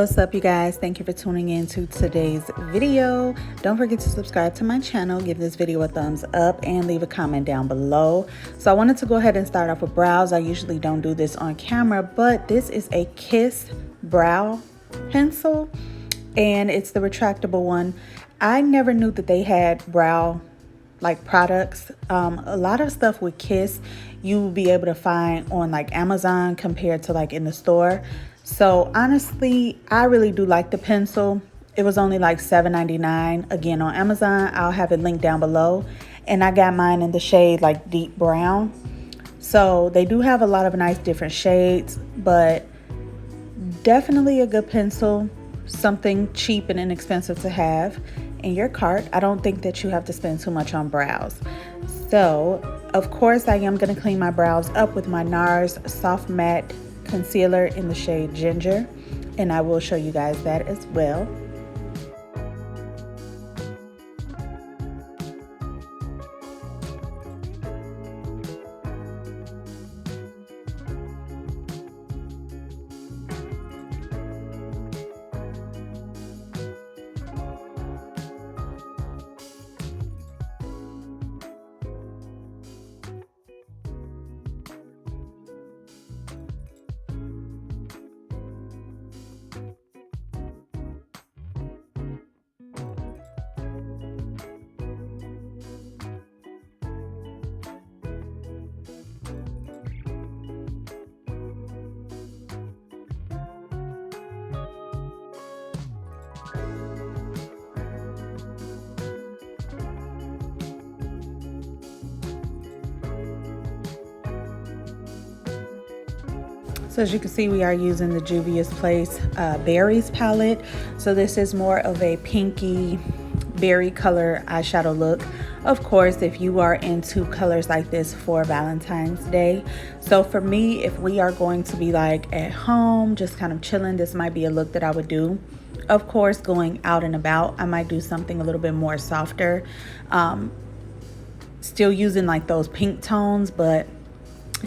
What's up, you guys? Thank you for tuning in to today's video. Don't forget to subscribe to my channel, give this video a thumbs up, and leave a comment down below. So I wanted to go ahead and start off with brows. I usually don't do this on camera, but this is a Kiss brow pencil, and it's the retractable one. I never knew that they had brow like products. A lot of stuff with Kiss you will be able to find on like Amazon compared to like in the store. So honestly, I really do like the pencil. It was only like $7.99. Again, on Amazon, I'll have it linked down below. And I got mine in the shade like deep brown. So they do have a lot of nice different shades, but definitely a good pencil. Something cheap and inexpensive to have in your cart. I don't think that you have to spend too much on brows. So, of course, I am going to clean my brows up with my Nars Soft Matte Concealer in the shade Ginger, and I will show you guys that as well. So as you can see, we are using the Juvia's Place Berries palette. So this is more of a pinky berry color eyeshadow look. Of course, if you are into colors like this for Valentine's Day. So for me, if we are going to be like at home, just kind of chilling, this might be a look that I would do. Of course, going out and about, I might do something a little bit more softer. Still using like those pink tones, but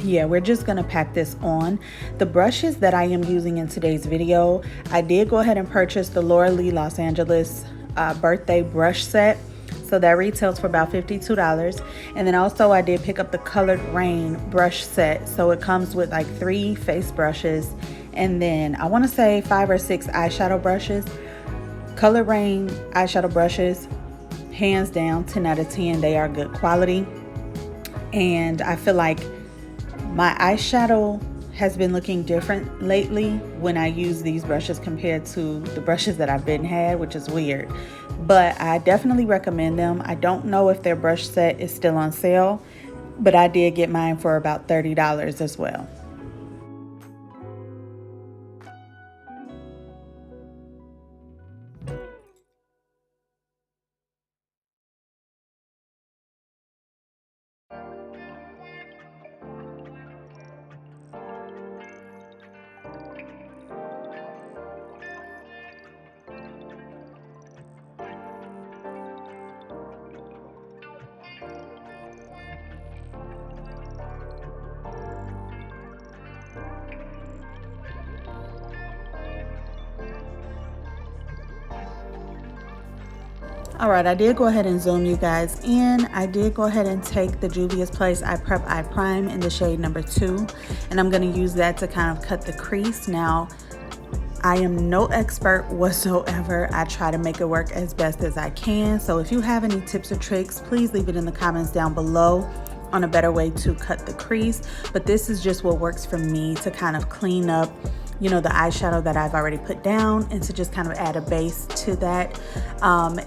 yeah, we're just gonna pack this on. The brushes that I am using in today's video, I did go ahead and purchase the Laura Lee Los Angeles birthday brush set. So that retails for about $52. And then also I did pick up the Colored Rain brush set. So it comes with like 3 face brushes and then I want to say 5 or 6 eyeshadow brushes. Colored Rain eyeshadow brushes, hands down 10 out of 10. They are good quality. And I feel like my eyeshadow has been looking different lately when I use these brushes compared to the brushes that I've been had, which is weird. But I definitely recommend them. I don't know if their brush set is still on sale, but I did get mine for about $30 as well. All right, I did go ahead and zoom you guys in. I did go ahead and take the Juvia's Place Eye Prep Eye Prime in the shade number 2, and I'm going to use that to kind of cut the crease. Now, I am no expert whatsoever. I try to make it work as best as I can. So if you have any tips or tricks, please leave it in the comments down below on a better way to cut the crease. But this is just what works for me to kind of clean up, you know, the eyeshadow that I've already put down and to just kind of add a base to that.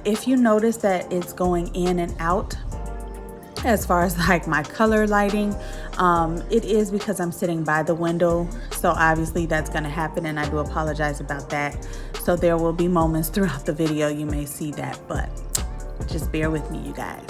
If you notice that it's going in and out as far as like my color lighting, it is because I'm sitting by the window. So obviously that's going to happen, and I do apologize about that. So there will be moments throughout the video you may see that, but just bear with me, you guys.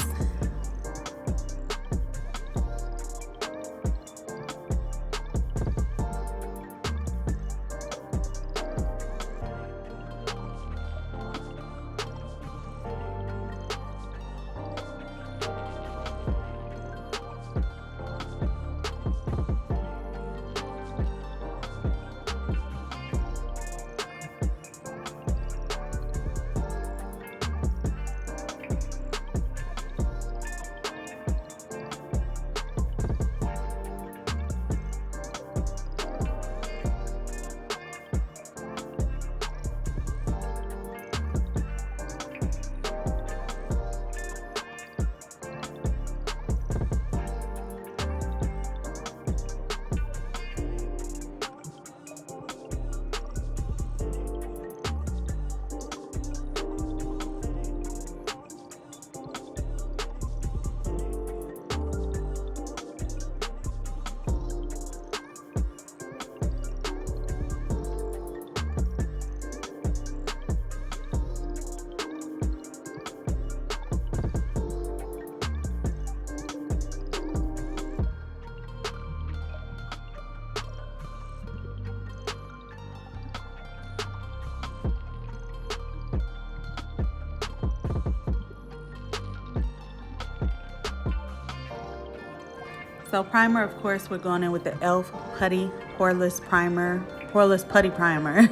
So primer, of course, we're going in with the e.l.f. Putty Poreless Primer, Poreless Putty Primer.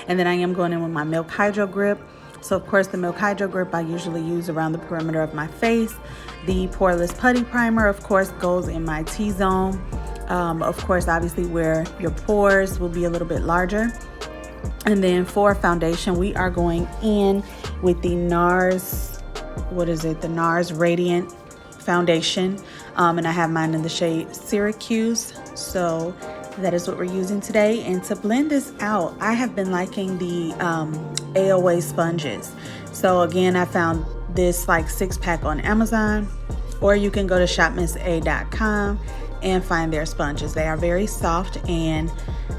And then I am going in with my Milk Hydro Grip. So of course the Milk Hydro Grip I usually use around the perimeter of my face. The Poreless Putty Primer, of course, goes in my T-zone. Of course, obviously where your pores will be a little bit larger. And then for foundation, we are going in with the Nars, what is it? The Nars Radiant Foundation. And I have mine in the shade Syracuse. So that is what we're using today. And to blend this out, I have been liking the AOA sponges. So again, I found this like 6-pack on Amazon, or you can go to shopmissa.com and find their sponges. They are very soft, and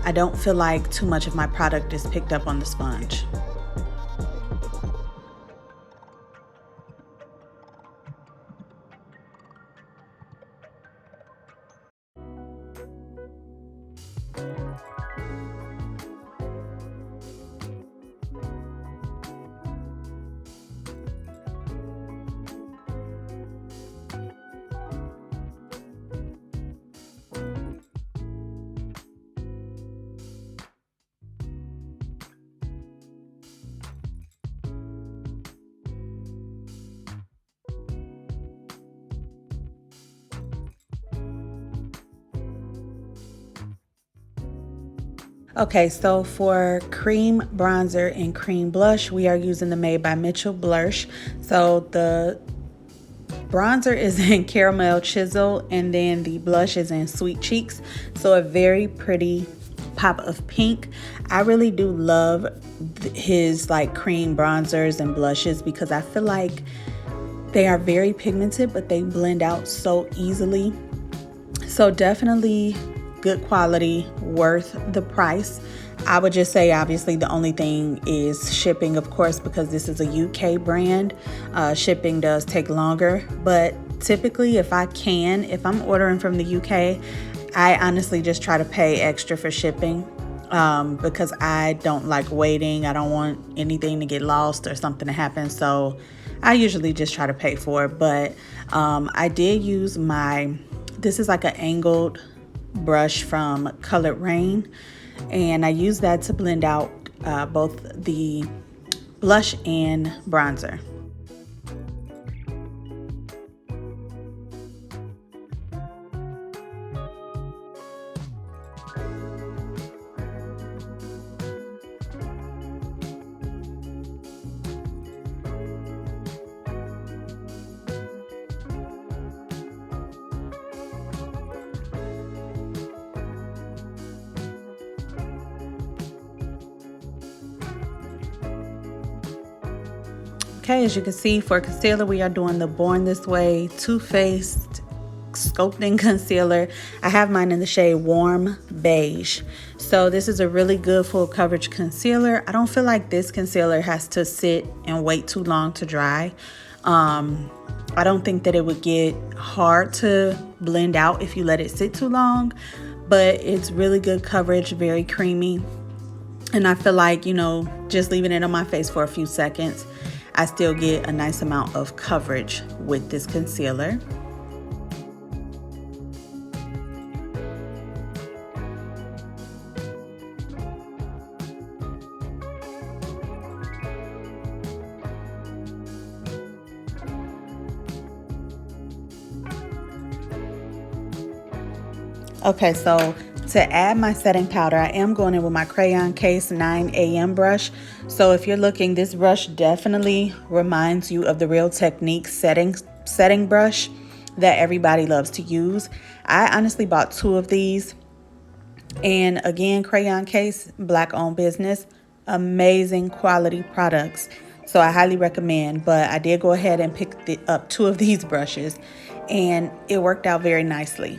I don't feel like too much of my product is picked up on the sponge. Okay, so for cream bronzer and cream blush, we are using the Made by Mitchell blush. So the bronzer is in Caramel Chisel, and then the blush is in Sweet Cheeks. So a very pretty pop of pink. I really do love his like cream bronzers and blushes because I feel like they are very pigmented, but they blend out so easily. So definitely good quality, worth the price. I would just say obviously the only thing is shipping, of course, because this is a UK brand. Shipping does take longer, but typically if I'm ordering from the UK, I honestly just try to pay extra for shipping because I don't like waiting. I don't want anything to get lost or something to happen, so I usually just try to pay for it. But I did use this is like an angled brush from Colored Rain, and I use that to blend out both the blush and bronzer. Okay, as you can see, for concealer, we are doing the Born This Way Too Faced Sculpting Concealer. I have mine in the shade Warm Beige. So this is a really good full coverage concealer. I don't feel like this concealer has to sit and wait too long to dry. I don't think that it would get hard to blend out if you let it sit too long, but it's really good coverage, very creamy. And I feel like, you know, just leaving it on my face for a few seconds, I still get a nice amount of coverage with this concealer. Okay, so to add my setting powder, I am going in with my Crayon Case 9 AM brush. So if you're looking, this brush definitely reminds you of the Real Technique setting brush that everybody loves to use. I honestly bought 2 of these. And again, Crayon Case, Black owned business, amazing quality products. So I highly recommend, but I did go ahead and pick up 2 of these brushes, and it worked out very nicely.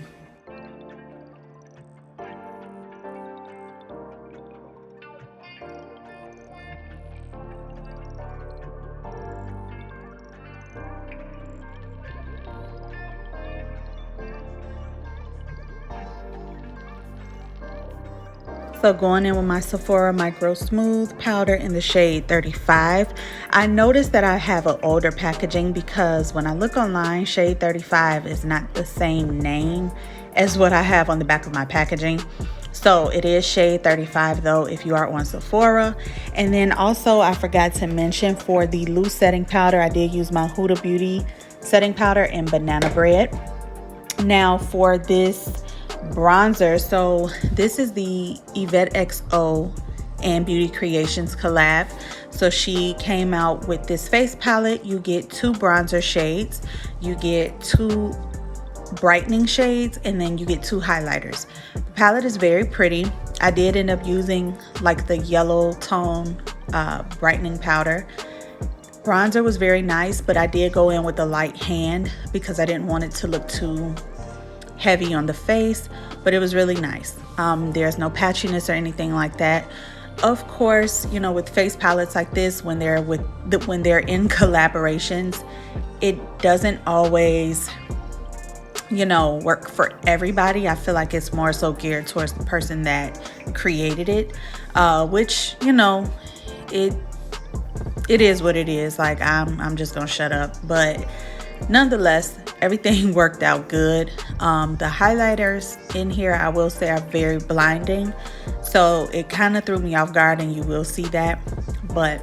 So going in with my Sephora Micro Smooth powder in the shade 35. I noticed that I have an older packaging because when I look online, shade 35 is not the same name as what I have on the back of my packaging. So it is shade 35 though if you are on Sephora. And then also I forgot to mention, for the loose setting powder, I did use my Huda Beauty setting powder in Banana Bread. Now for this bronzer, so this is the EvetteXO and Beauty Creations collab. So she came out with this face palette. You get 2 bronzer shades, you get 2 brightening shades, and then you get 2 highlighters. The palette is very pretty. I did end up using like the yellow tone brightening powder. Bronzer was very nice, but I did go in with the light hand because I didn't want it to look too heavy on the face, but it was really nice. There's no patchiness or anything like that. Of course, you know, with face palettes like this, when they're in collaborations, it doesn't always, you know, work for everybody. I feel like it's more so geared towards the person that created it, which, you know, it is what it is. Like, I'm just gonna shut up, but nonetheless, everything worked out good. The highlighters in here, I will say, are very blinding, so it kind of threw me off guard, and you will see that. But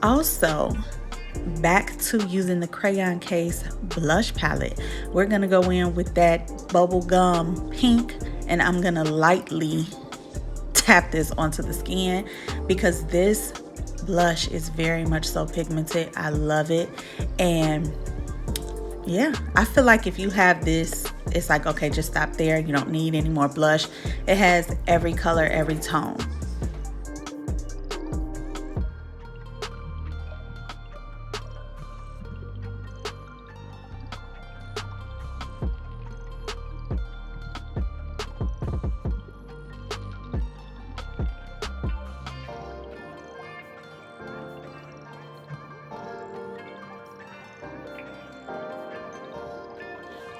also, back to using the Crayon Case blush palette, we're gonna go in with that bubblegum pink, and I'm gonna lightly tap this onto the skin because this blush is very much so pigmented. I love it. And yeah, I feel like if you have this, it's like, okay, just stop there. You don't need any more blush. It has every color, every tone.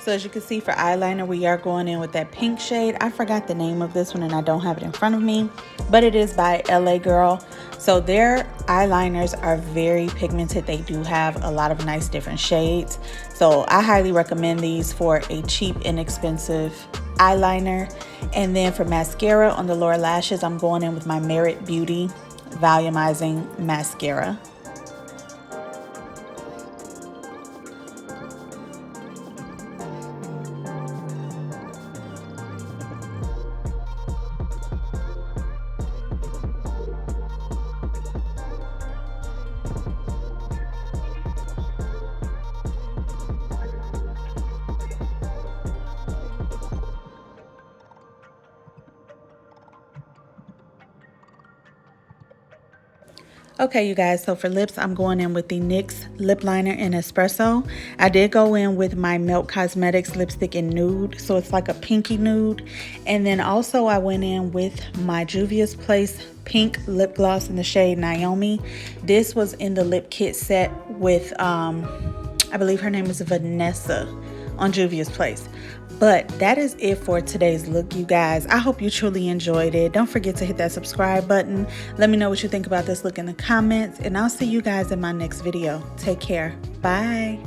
So as you can see, for eyeliner, we are going in with that pink shade. I forgot the name of this one and I don't have it in front of me, but it is by LA Girl. So their eyeliners are very pigmented. They do have a lot of nice different shades. So I highly recommend these for a cheap, inexpensive eyeliner. And then for mascara on the lower lashes, I'm going in with my Merit Beauty Volumizing Mascara. Okay, you guys, so for lips, I'm going in with the NYX lip liner in Espresso. I did go in with my Milk Cosmetics lipstick in Nude, so it's like a pinky nude. And then also I went in with my Juvia's Place pink lip gloss in the shade Naomi. This was in the lip kit set with, I believe her name is Vanessa on Juvia's Place. But that is it for today's look, you guys. I hope you truly enjoyed it. Don't forget to hit that subscribe button. Let me know what you think about this look in the comments, and I'll see you guys in my next video. Take care. Bye.